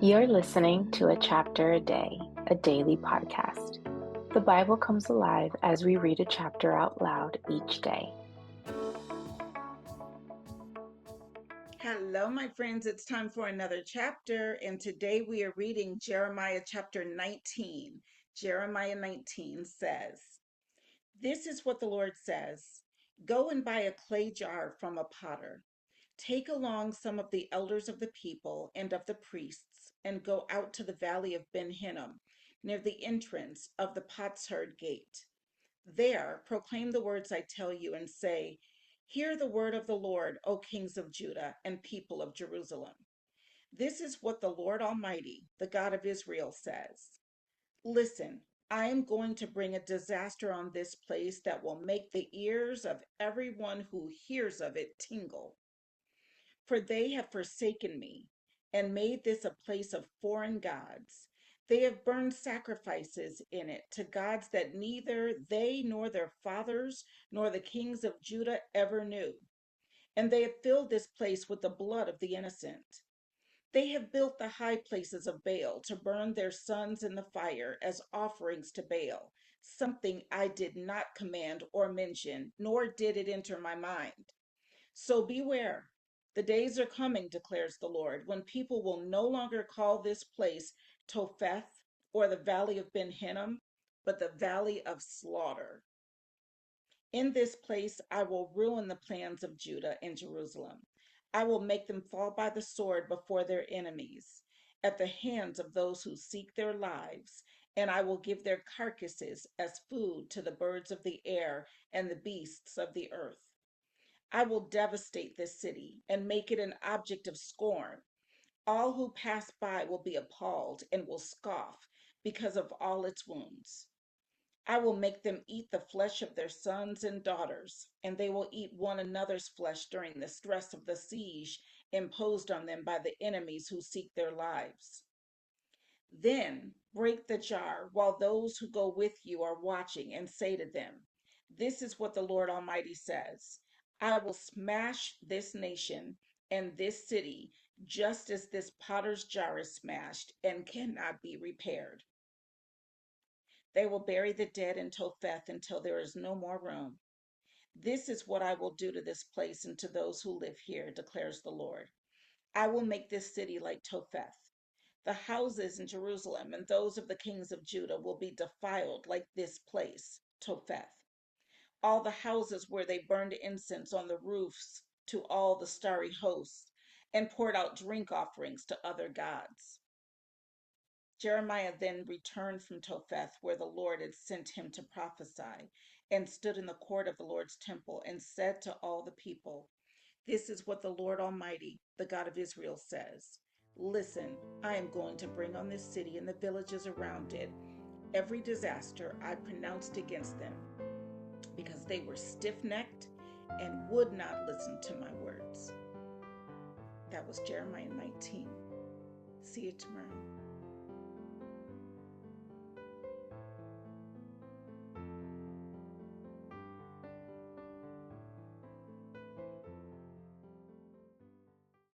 You're listening to A Chapter a Day, a daily podcast. The Bible comes alive as we read a chapter out loud each day. Hello, my friends. It's time for another chapter, and today we are reading Jeremiah chapter 19. Jeremiah 19 says, "This is what the Lord says: Go and buy a clay jar from a potter. Take along some of the elders of the people and of the priests, and go out to the valley of Ben Hinnom, near the entrance of the potsherd gate. There proclaim the words I tell you, and say, Hear the word of the Lord, O kings of Judah and people of Jerusalem. This is what the Lord Almighty, the God of Israel, says. Listen, I am going to bring a disaster on this place that will make the ears of everyone who hears of it tingle. For they have forsaken me and made this a place of foreign gods. They have burned sacrifices in it to gods that neither they nor their fathers nor the kings of Judah ever knew. And they have filled this place with the blood of the innocent. They have built the high places of Baal to burn their sons in the fire as offerings to Baal, something I did not command or mention, nor did it enter my mind. So beware. The days are coming, declares the Lord, when people will no longer call this place Topheth or the valley of Ben Hinnom, but the valley of slaughter. In this place I will ruin the plans of Judah and Jerusalem. I will make them fall by the sword before their enemies, at the hands of those who seek their lives, and I will give their carcasses as food to the birds of the air and the beasts of the earth. I will devastate this city and make it an object of scorn. All who pass by will be appalled and will scoff because of all its wounds. I will make them eat the flesh of their sons and daughters, and they will eat one another's flesh during the stress of the siege imposed on them by the enemies who seek their lives. Then break the jar while those who go with you are watching, and say to them, This is what the Lord Almighty says: I will smash this nation and this city just as this potter's jar is smashed and cannot be repaired. They will bury the dead in Topheth until there is no more room. This is what I will do to this place and to those who live here, declares the Lord. I will make this city like Topheth. The houses in Jerusalem and those of the kings of Judah will be defiled like this place, Topheth. All the houses where they burned incense on the roofs to all the starry hosts and poured out drink offerings to other gods. Jeremiah then returned from Topheth, where the Lord had sent him to prophesy, and stood in the court of the Lord's temple and said to all the people, This is what the Lord Almighty, the God of Israel, says. Listen, I am going to bring on this city and the villages around it every disaster I pronounced against them, because they were stiff-necked and would not listen to my words. That was Jeremiah 19. See you tomorrow.